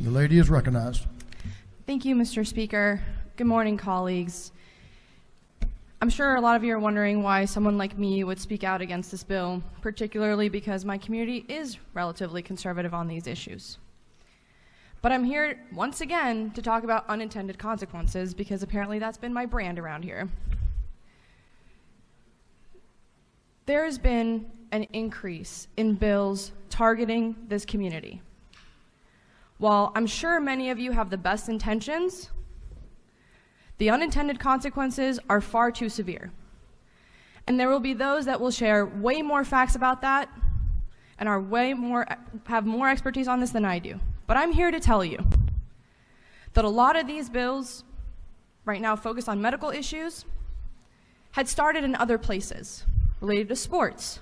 The lady is recognized. Thank you, Mr. Speaker. Good morning, colleagues. I'm sure a lot of you are wondering why someone like me would speak out against this bill, particularly because my community is relatively conservative on these issues. But I'm here once again to talk about unintended consequences because apparently that's been my brand around here. There has been an increase in bills targeting this community. While I'm sure many of you have the best intentions, the unintended consequences are far too severe. And there will be those that will share way more facts about that and have more expertise on this than I do. But I'm here to tell you that a lot of these bills right now focused on medical issues had started in other places related to sports.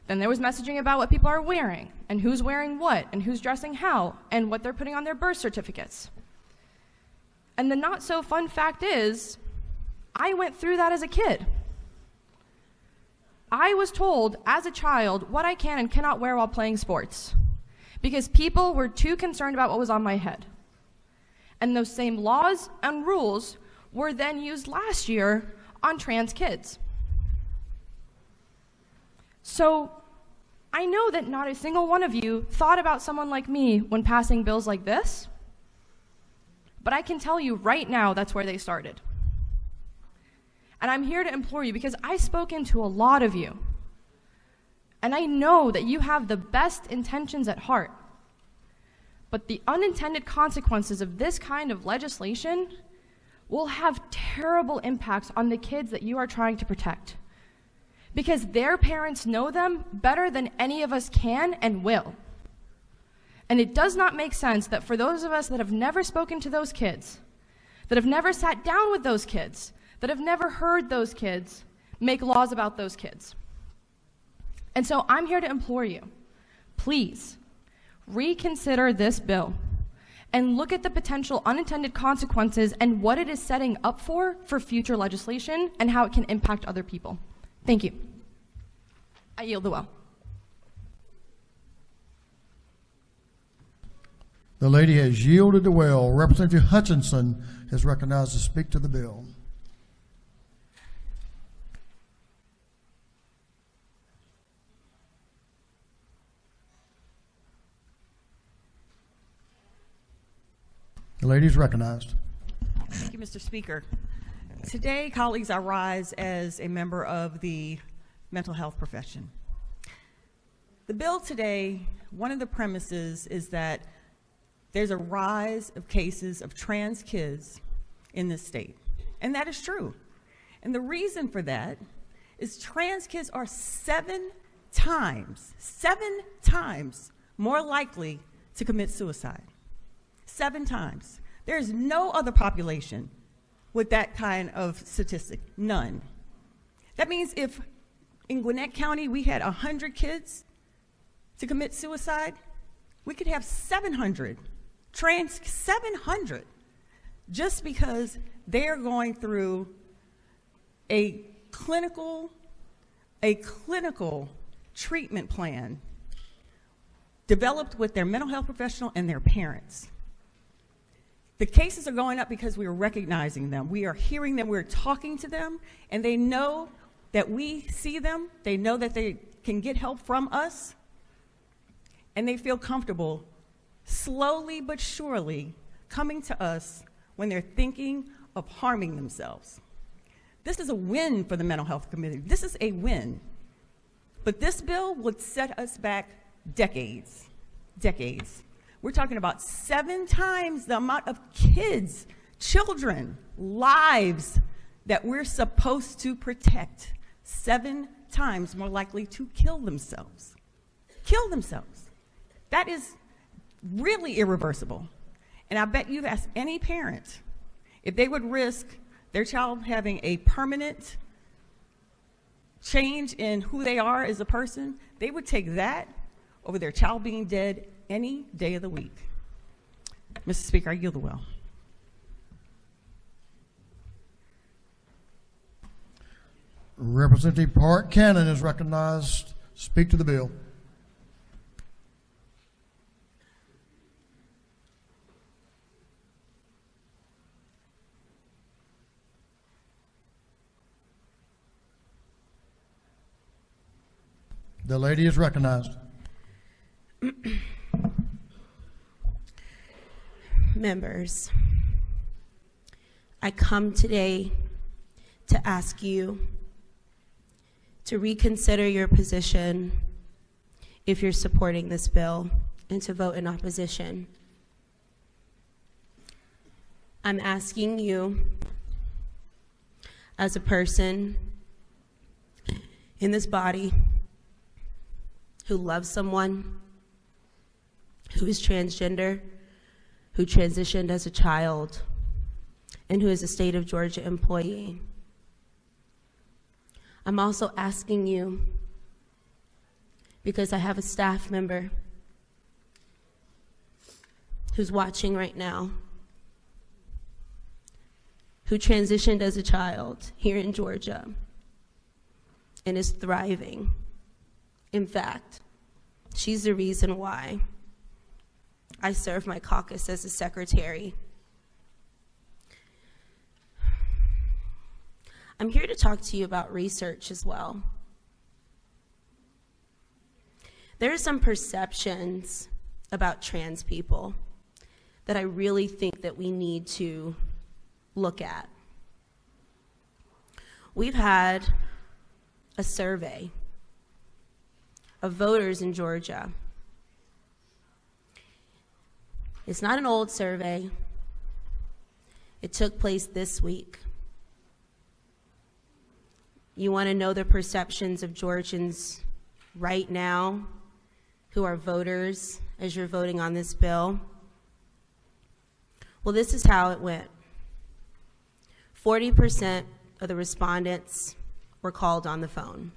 Then there was messaging about what people are wearing and who's wearing what and who's dressing how and what they're putting on their birth certificates. And the not so fun fact is, I went through that as a kid. I was told as a child what I can and cannot wear while playing sports because people were too concerned about what was on my head. And those same laws and rules were then used last year on trans kids. So I know that not a single one of you thought about someone like me when passing bills like this, but I can tell you right now that's where they started. And I'm here to implore you because I've spoken to a lot of you, and I know that you have the best intentions at heart. But the unintended consequences of this kind of legislation will have terrible impacts on the kids that you are trying to protect. Because their parents know them better than any of us can and will. And it does not make sense that for those of us that have never spoken to those kids, that have never sat down with those kids, that have never heard those kids, make laws about those kids. And so I'm here to implore you, please reconsider this bill and look at the potential unintended consequences and what it is setting up for future legislation and how it can impact other people. Thank you. I yield the well. The lady has yielded the well. Representative Hutchinson is recognized to speak to the bill. The lady is recognized. Thank you, Mr. Speaker. Today, colleagues, I rise as a member of the mental health profession. The bill today, one of the premises is that there's a rise of cases of trans kids in this state, and that is true. And the reason for that is trans kids are 7 times more likely to commit suicide. 7 times. There is no other population with that kind of statistic, none. That means if in Gwinnett County we had 100 kids to commit suicide, we could have 700, 700, just because they're going through a clinical treatment plan developed with their mental health professional and their parents. The cases are going up because we are recognizing them. We are hearing them, we're talking to them, and they know that we see them. They know that they can get help from us, and they feel comfortable slowly but surely coming to us when they're thinking of harming themselves. This is a win for the mental health community. This is a win. But this bill would set us back decades. We're talking about 7 times the amount of kids, children, lives that we're supposed to protect. 7 times more likely to kill themselves. That is really irreversible. And I bet you've asked any parent if they would risk their child having a permanent change in who they are as a person, they would take that over their child being dead any day of the week. Mr. Speaker, I yield the well. Representative Park Cannon is recognized. Speak to the bill. The lady is recognized. Members, I come today to ask you to reconsider your position if you're supporting this bill and to vote in opposition. I'm asking you, as a person in this body who loves someone, who is transgender, who transitioned as a child, and who is a state of Georgia employee. I'm also asking you, because I have a staff member who's watching right now, who transitioned as a child here in Georgia and is thriving. In fact, she's the reason why I serve my caucus as a secretary. I'm here to talk to you about research as well. There are some perceptions about trans people that I really think that we need to look at. We've had a survey of voters in Georgia. It's not an old survey. It took place this week. You want to know the perceptions of Georgians right now who are voters as you're voting on this bill? Well, this is how it went. 40% of the respondents were called on the phone.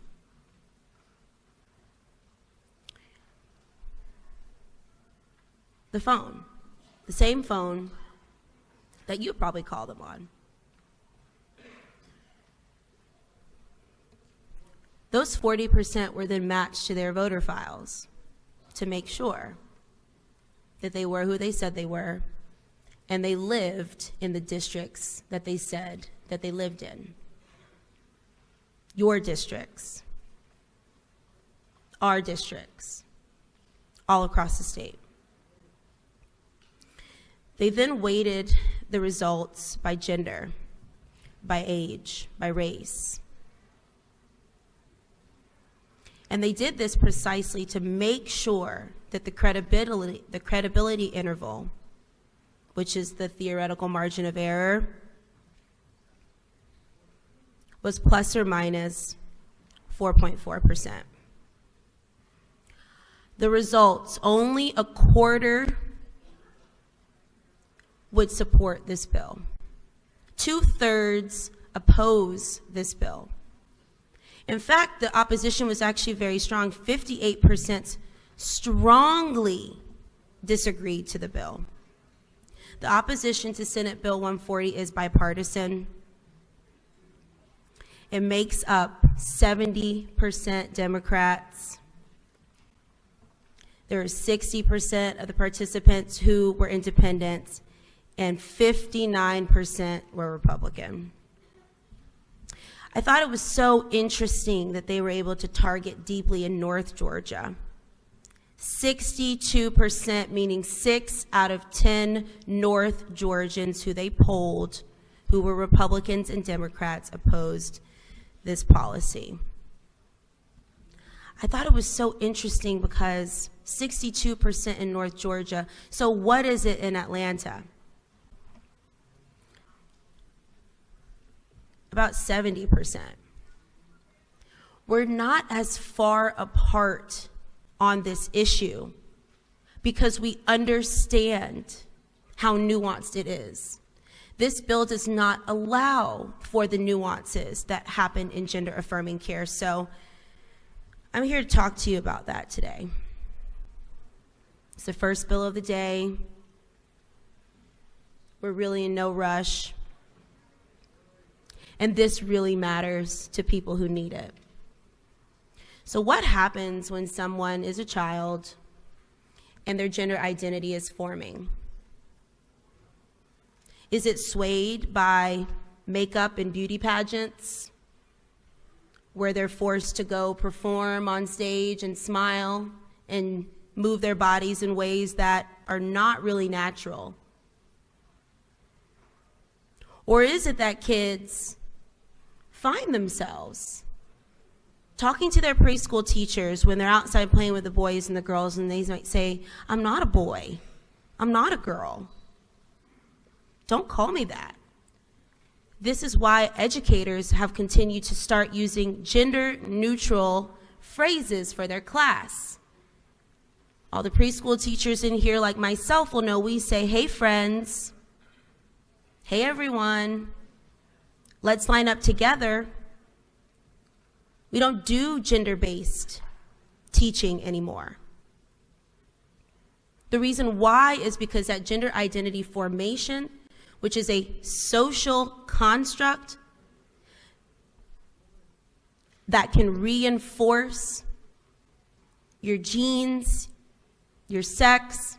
The phone, the same phone that you probably call them on. Those 40% were then matched to their voter files to make sure that they were who they said they were, and they lived in the districts that they said that they lived in. Your districts, our districts, all across the state. They then weighted the results by gender, by age, by race. And they did this precisely to make sure that the credibility interval, which is the theoretical margin of error, was plus or minus 4.4%. The results, only a quarter would support this bill. 2/3 oppose this bill. In fact, the opposition was actually very strong. 58% strongly disagreed to the bill. The opposition to Senate Bill 140 is bipartisan. It makes up 70% Democrats. There are 60% of the participants who were independents, and 59% were Republican. I thought it was so interesting that they were able to target deeply in North Georgia. 62%, meaning 6 out of 10 North Georgians who they polled, who were Republicans and Democrats, opposed this policy. I thought it was so interesting because 62% in North Georgia. So what is it in Atlanta? About 70%. We're not as far apart on this issue because we understand how nuanced it is. This bill does not allow for the nuances that happen in gender-affirming care. So I'm here to talk to you about that today. It's the first bill of the day. We're really in no rush. And this really matters to people who need it. So what happens when someone is a child and their gender identity is forming? Is it swayed by makeup and beauty pageants? where they're forced to go perform on stage and smile and move their bodies in ways that are not really natural? Or is it that kids find themselves talking to their preschool teachers when they're outside playing with the boys and the girls, and they might say, "I'm not a boy, I'm not a girl. Don't call me that." This is why educators have continued to start using gender-neutral phrases for their class. All the preschool teachers in here, like myself, will know we say, "Hey friends, hey everyone, let's line up together." We don't do gender-based teaching anymore. The reason why is because that gender identity formation, which is a social construct that can reinforce your genes, your sex,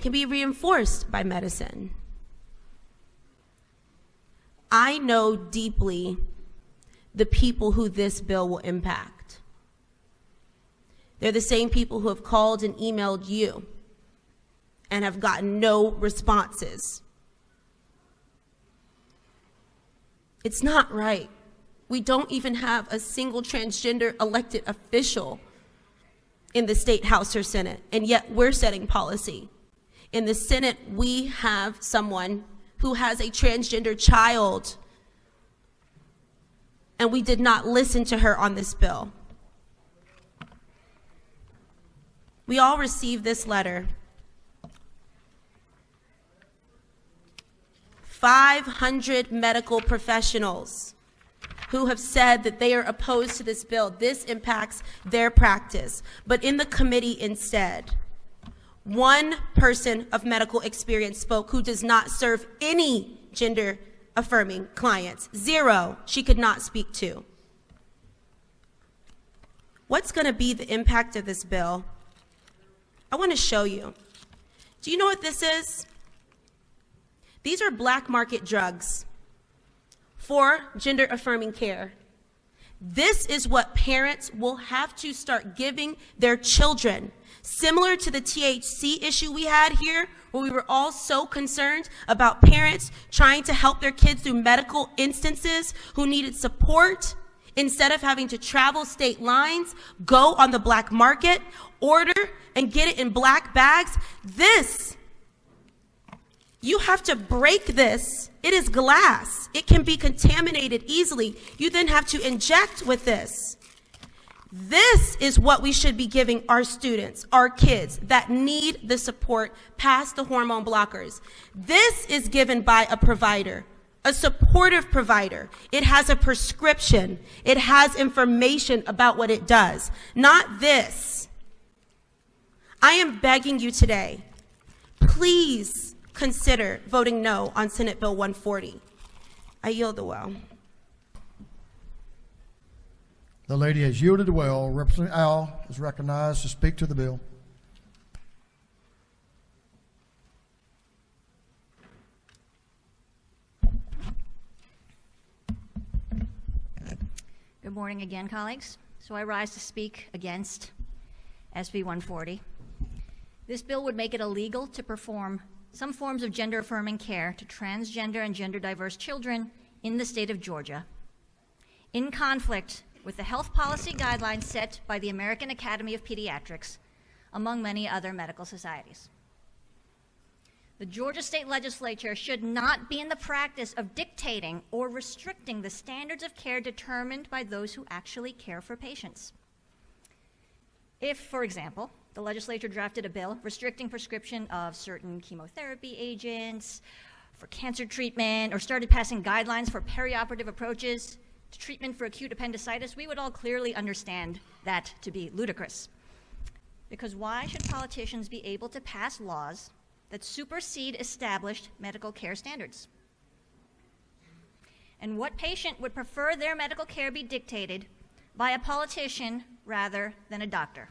can be reinforced by medicine. I know deeply the people who this bill will impact. They're the same people who have called and emailed you and have gotten no responses. It's not right. We don't even have a single transgender elected official in the state house or Senate, and yet we're setting policy. In the Senate, we have someone who has a transgender child, and we did not listen to her on this bill. We all received this letter. 500 medical professionals who have said that they are opposed to this bill. This impacts their practice. But in the committee instead, one person of medical experience spoke who does not serve any gender-affirming clients. 0 she could not speak to. What's going to be the impact of this bill? I want to show you. Do you know what this is? These are black market drugs for gender-affirming care. This is what parents will have to start giving their children. Similar to the THC issue we had here, where we were all so concerned about parents trying to help their kids through medical instances who needed support, instead of having to travel state lines, go on the black market, order, and get it in black bags. This, you have to break this. It is glass. It can be contaminated easily. You then have to inject with this. This is what we should be giving our students, our kids that need the support past the hormone blockers. This is given by a provider, a supportive provider. It has a prescription. It has information about what it does. Not this. I am begging you today, please consider voting no on Senate Bill 140. I yield the well. The lady has yielded well. Representative Al is recognized to speak to the bill. Good morning again, colleagues. So I rise to speak against SB140. This bill would make it illegal to perform some forms of gender-affirming care to transgender and gender-diverse children in the state of Georgia, in conflict with the health policy guidelines set by the American Academy of Pediatrics, among many other medical societies. The Georgia State Legislature should not be in the practice of dictating or restricting the standards of care determined by those who actually care for patients. If, for example, the legislature drafted a bill restricting prescription of certain chemotherapy agents for cancer treatment, or started passing guidelines for perioperative approaches to treatment for acute appendicitis, we would all clearly understand that to be ludicrous. Because why should politicians be able to pass laws that supersede established medical care standards? And what patient would prefer their medical care be dictated by a politician rather than a doctor?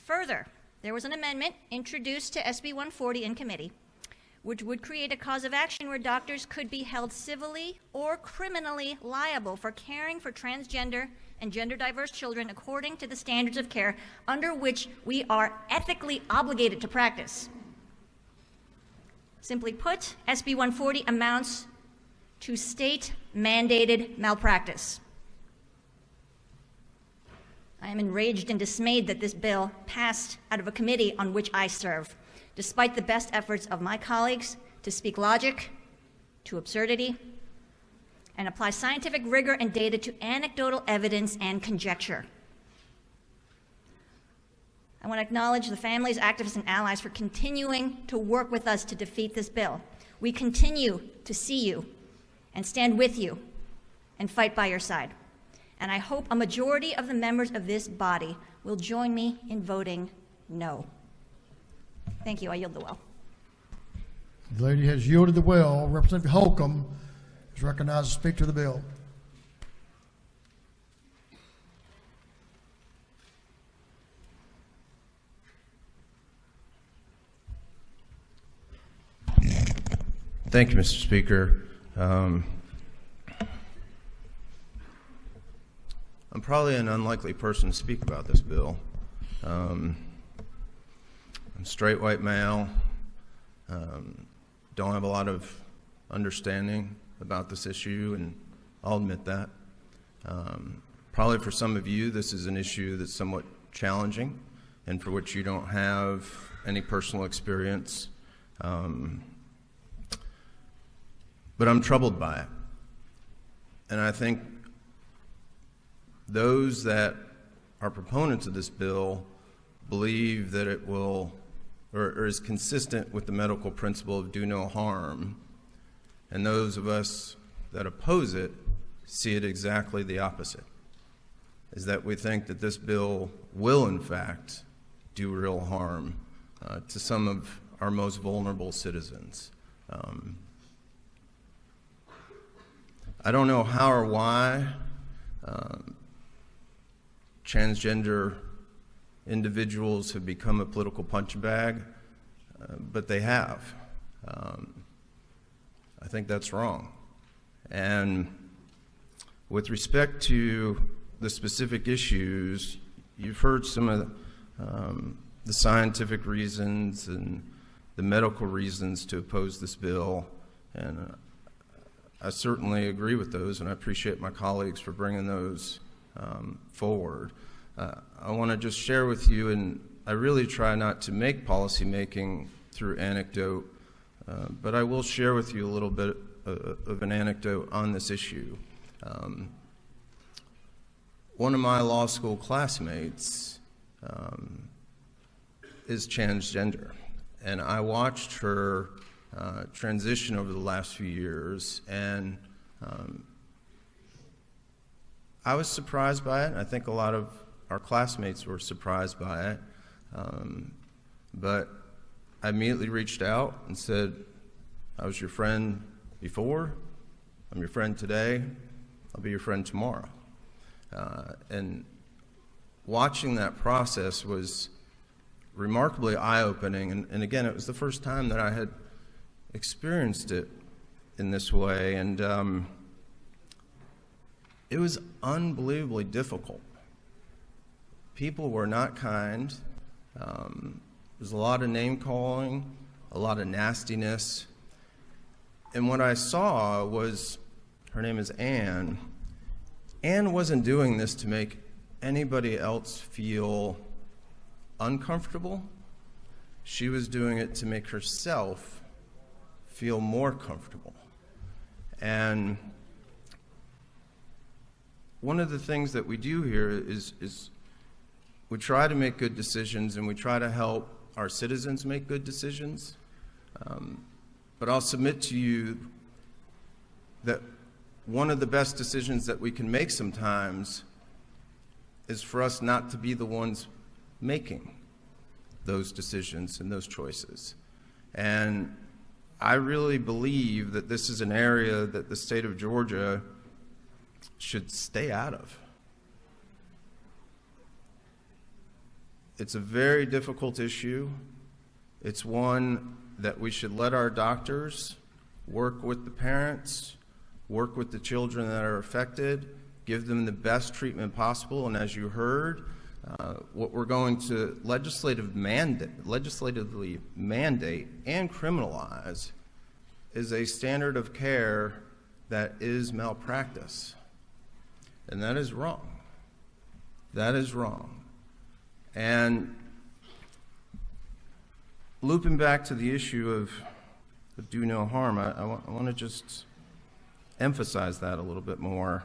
Further, there was an amendment introduced to SB 140 in committee, which would create a cause of action where doctors could be held civilly or criminally liable for caring for transgender and gender diverse children according to the standards of care under which we are ethically obligated to practice. Simply put, SB 140 amounts to state-mandated malpractice. I am enraged and dismayed that this bill passed out of a committee on which I serve, despite the best efforts of my colleagues to speak logic to absurdity and apply scientific rigor and data to anecdotal evidence and conjecture. I want to acknowledge the families, activists, and allies for continuing to work with us to defeat this bill. We continue to see you and stand with you and fight by your side. And I hope a majority of the members of this body will join me in voting no. Thank you. I yield the well. The lady has yielded the well. Representative Holcomb is recognized to speak to the bill. Thank you, Mr. Speaker. I'm probably an unlikely person to speak about this bill. I'm a straight white male, don't have a lot of understanding about this issue, and I'll admit that. Probably for some of you, this is an issue that's somewhat challenging and for which you don't have any personal experience. But I'm troubled by it. And I think those that are proponents of this bill believe that it will, or is consistent with the medical principle of do no harm. And those of us that oppose it see it exactly the opposite, is that we think that this bill will, in fact, do real harm to some of our most vulnerable citizens. I don't know how or why transgender individuals have become a political punching bag, but they have. I think that's wrong. And with respect to the specific issues, you've heard some of the scientific reasons and the medical reasons to oppose this bill, and I certainly agree with those, and I appreciate my colleagues for bringing those forward. I want to just share with you, and I really try not to make policy making through anecdote, but I will share with you a little bit of an anecdote on this issue. One of my law school classmates is transgender, and I watched her transition over the last few years, and I was surprised by it. I think a lot of our classmates were surprised by it, but I immediately reached out and said, I was your friend before, I'm your friend today, I'll be your friend tomorrow. And watching that process was remarkably eye-opening, and again, it was the first time that I had experienced it in this way, and it was unbelievably difficult. People were not kind. There's a lot of name-calling, a lot of nastiness, and what I saw was, her name is Anne. Anne wasn't doing this to make anybody else feel uncomfortable. She was doing it to make herself feel more comfortable. And one of the things that we do here is we try to make good decisions, and we try to help our citizens make good decisions. But I'll submit to you that one of the best decisions that we can make sometimes is for us not to be the ones making those decisions and those choices. And I really believe that this is an area that the state of Georgia should stay out of. It's a very difficult issue. It's one that we should let our doctors work with the parents, work with the children that are affected, give them the best treatment possible. And as you heard, what we're going to legislatively mandate and criminalize is a standard of care that is malpractice. And that is wrong. That is wrong. And looping back to the issue of do no harm, I want to just emphasize that a little bit more.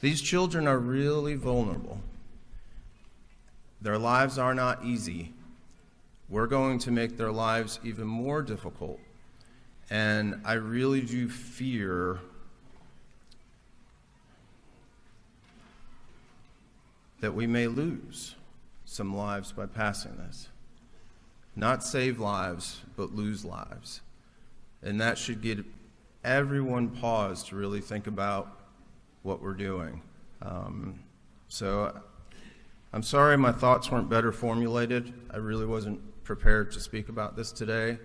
These children are really vulnerable. Their lives are not easy. We're going to make their lives even more difficult. And I really do fear that we may lose some lives by passing this. Not save lives, but lose lives. And that should get everyone pause to really think about what we're doing. So I'm sorry my thoughts weren't better formulated. I really wasn't prepared to speak about this today.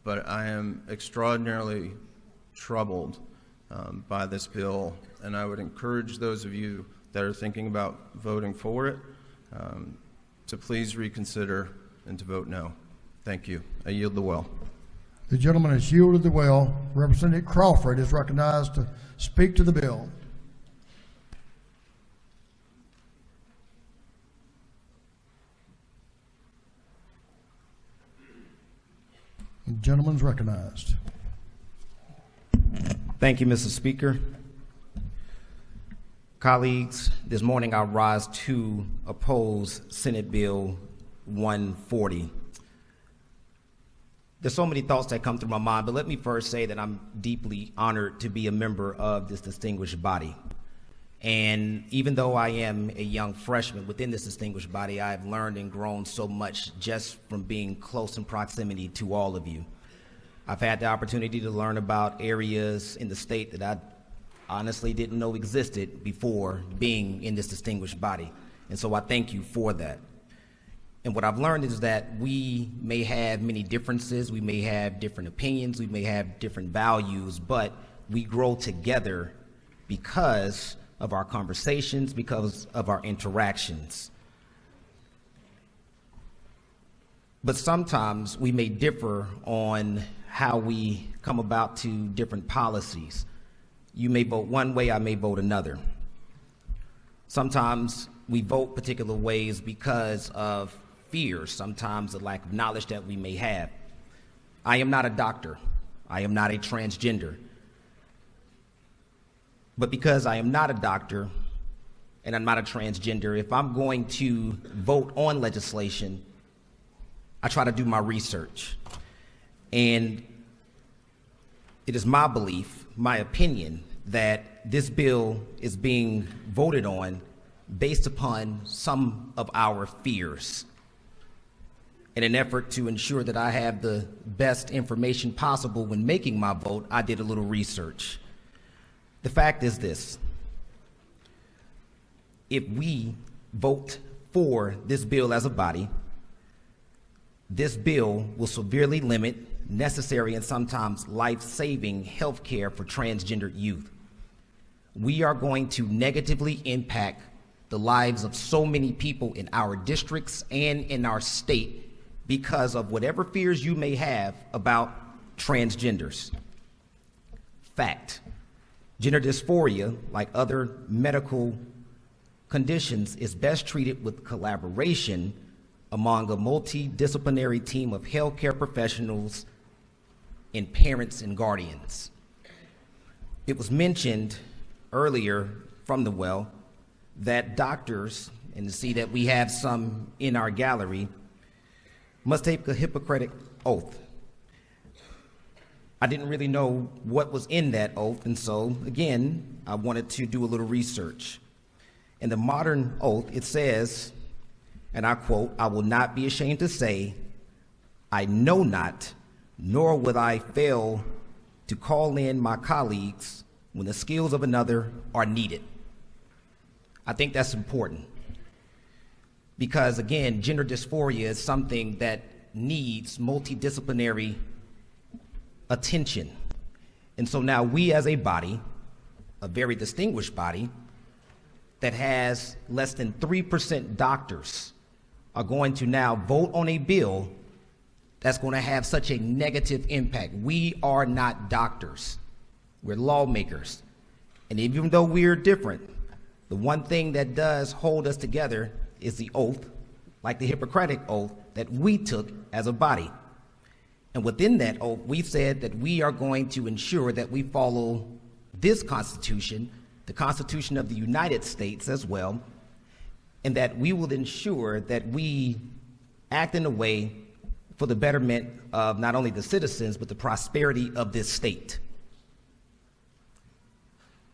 But I am extraordinarily troubled by this bill, and I would encourage those of you that are thinking about voting for it to please reconsider and to vote no. Thank you. I yield the well. The gentleman has yielded the well. Representative Crawford is recognized to speak to the bill. The gentleman's recognized. Thank you, Mr. Speaker. Colleagues, this morning I rise to oppose Senate Bill 140. There's so many thoughts that come through my mind, but let me first say that I'm deeply honored to be a member of this distinguished body. And even though I am a young freshman within this distinguished body, I've learned and grown so much just from being close in proximity to all of you. I've had the opportunity to learn about areas in the state that I honestly didn't know existed before being in this distinguished body. And so I thank you for that. And what I've learned is that we may have many differences, we may have different opinions, we may have different values, but we grow together because of our conversations, because of our interactions. But sometimes we may differ on how we come about to different policies. You may vote one way, I may vote another. Sometimes we vote particular ways because of fear, sometimes the lack of knowledge that we may have. I am not a doctor. I am not a transgender. But because I am not a doctor and I'm not a transgender, if I'm going to vote on legislation, I try to do my research. And it is my belief, my opinion, that this bill is being voted on based upon some of our fears. In an effort to ensure that I have the best information possible when making my vote, I did a little research. The fact is this: if we vote for this bill as a body, this bill will severely limit necessary and sometimes life-saving health care for transgender youth. We are going to negatively impact the lives of so many people in our districts and in our state because of whatever fears you may have about transgenders. Fact. Gender dysphoria, like other medical conditions, is best treated with collaboration among a multidisciplinary team of healthcare professionals and parents and guardians. It was mentioned earlier from the well that doctors, and to see that we have some in our gallery, must take a Hippocratic oath. I didn't really know what was in that oath, and so, again, I wanted to do a little research. In the modern oath, it says, and I quote, "I will not be ashamed to say, I know not, nor will I fail to call in my colleagues when the skills of another are needed." I think that's important. because, again, gender dysphoria is something that needs multidisciplinary attention. And so now we as a body, a very distinguished body, that has less than 3% doctors, are going to now vote on a bill that's going to have such a negative impact. We are not doctors. We're lawmakers. And even though we're different, the one thing that does hold us together is the oath, like the Hippocratic oath that we took as a body. And within that oath, we said that we are going to ensure that we follow this Constitution, the Constitution of the United States as well, and that we will ensure that we act in a way for the betterment of not only the citizens, but the prosperity of this state.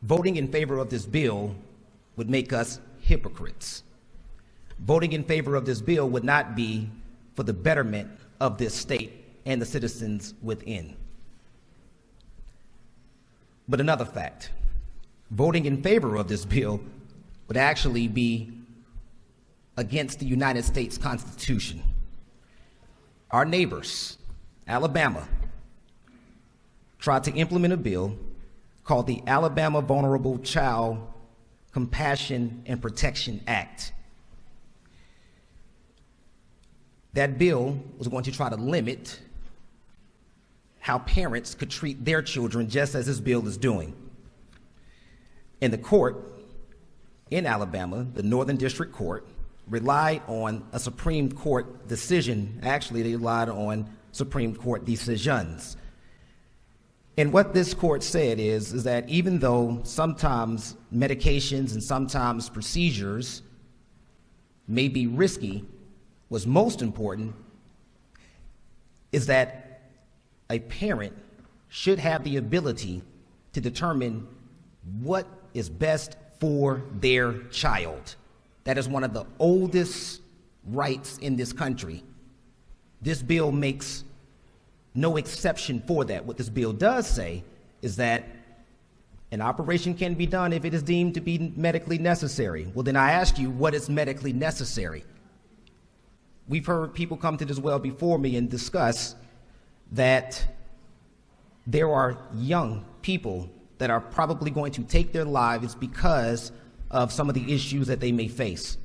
Voting in favor of this bill would make us hypocrites. Voting in favor of this bill would not be for the betterment of this state and the citizens within. But another fact, voting in favor of this bill would actually be against the United States Constitution. Our neighbors, Alabama, tried to implement a bill called the Alabama Vulnerable Child Compassion and Protection Act. That bill was going to try to limit how parents could treat their children, just as this bill is doing. And the court in Alabama, the Northern District Court, relied on a Supreme Court decision. Actually, they relied on Supreme Court decisions. And what this court said is that even though sometimes medications and sometimes procedures may be risky, what's most important is that a parent should have the ability to determine what is best for their child. That is one of the oldest rights in this country. This bill makes no exception for that. What this bill does say is that an operation can be done if it is deemed to be medically necessary. Well, then I ask you, what is medically necessary? We've heard people come to this well before me and discuss that there are young people that are probably going to take their lives because of some of the issues that they may face.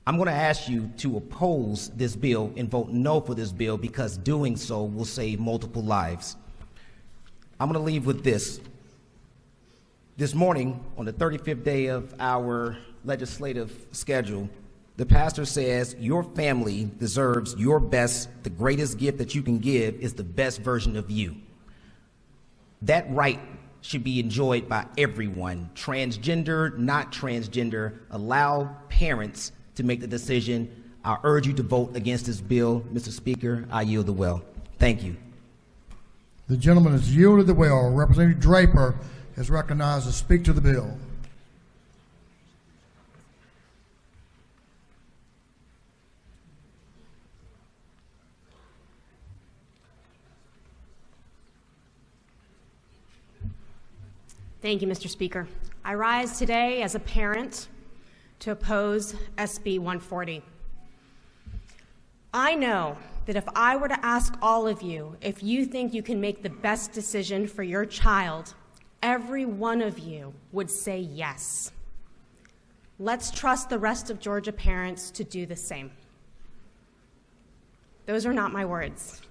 I'm going to ask you to oppose this bill and vote no for this bill, because doing so will save multiple lives. I'm going to leave with this. This morning, on the 35th day of our legislative schedule, the pastor says, your family deserves your best. The greatest gift that you can give is the best version of you. That right should be enjoyed by everyone, transgender, not transgender. Allow parents to make the decision. I urge you to vote against this bill. Mr. Speaker, I yield the well. Thank you. The gentleman has yielded the well. Representative Draper is recognized to speak to the bill. Thank you, Mr. Speaker. I rise today as a parent to oppose SB140. I know that if I were to ask all of you if you think you can make the best decision for your child, every one of you would say yes. Let's trust the rest of Georgia parents to do the same. Those are not my words.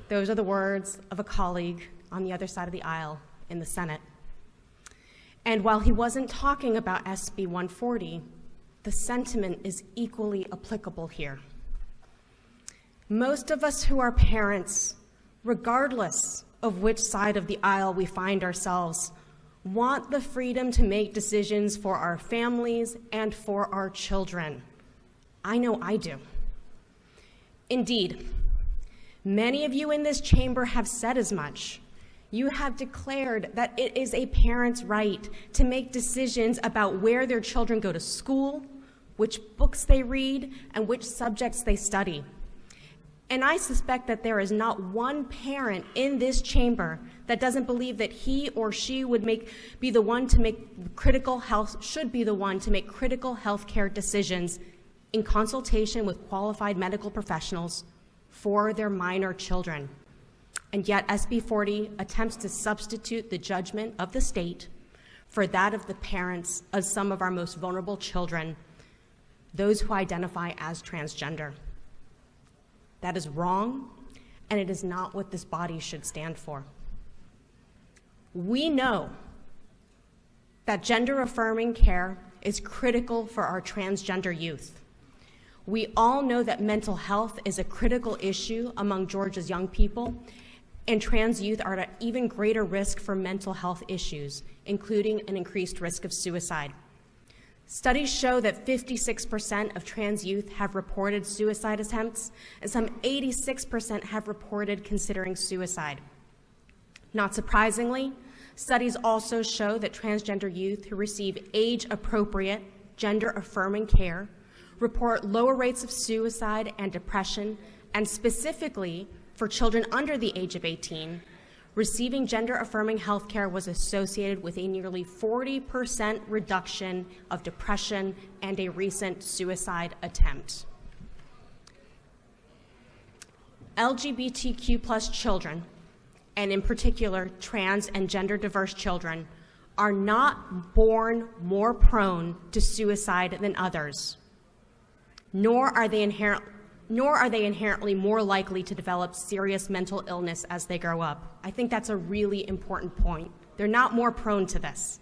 Those are the words of a colleague on the other side of the aisle in the Senate. And while he wasn't talking about SB 140, the sentiment is equally applicable here. Most of us who are parents, regardless of which side of the aisle we find ourselves, want the freedom to make decisions for our families and for our children. I know I do. Indeed, many of you in this chamber have said as much. You have declared that it is a parent's right to make decisions about where their children go to school, which books they read, and which subjects they study. And I suspect that there is not one parent in this chamber that doesn't believe that he or she should be the one to make critical health care decisions in consultation with qualified medical professionals for their minor children. And yet SB40 attempts to substitute the judgment of the state for that of the parents of some of our most vulnerable children, those who identify as transgender. That is wrong, and it is not what this body should stand for. We know that gender-affirming care is critical for our transgender youth. We all know that mental health is a critical issue among Georgia's young people, and trans youth are at an even greater risk for mental health issues, including an increased risk of suicide. Studies show that 56% of trans youth have reported suicide attempts, and some 86% have reported considering suicide. Not surprisingly, studies also show that transgender youth who receive age-appropriate, gender-affirming care report lower rates of suicide and depression, and specifically for children under the age of 18, receiving gender-affirming health care was associated with a nearly 40% reduction of depression and a recent suicide attempt. LGBTQ+ children, and in particular trans and gender-diverse children, are not born more prone to suicide than others, nor are they inherently more likely to develop serious mental illness as they grow up. I think that's a really important point. They're not more prone to this.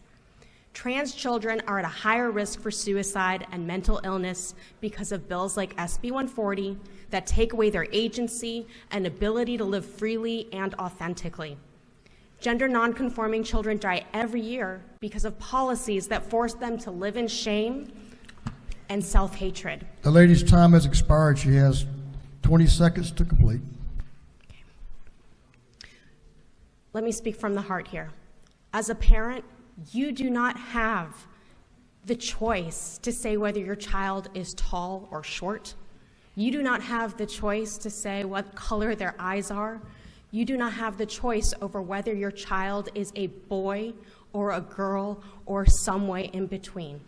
Trans children are at a higher risk for suicide and mental illness because of bills like SB140 that take away their agency and ability to live freely and authentically. Gender nonconforming children die every year because of policies that force them to live in shame and self-hatred. The lady's time has expired. She has 20 seconds to complete. Let me speak from the heart here. As a parent, you do not have the choice to say whether your child is tall or short. You do not have the choice to say what color their eyes are. You do not have the choice over whether your child is a boy or a girl or some way in between.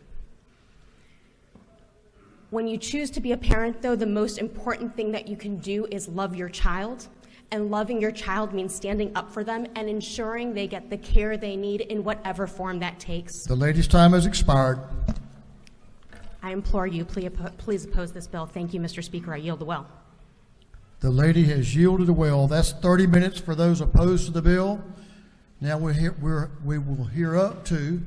When you choose to be a parent, though, the most important thing that you can do is love your child. And loving your child means standing up for them and ensuring they get the care they need in whatever form that takes. The lady's time has expired. I implore you, please oppose this bill. Thank you, Mr. Speaker. I yield the well. The lady has yielded the well. That's 30 minutes for those opposed to the bill. Now we will hear up to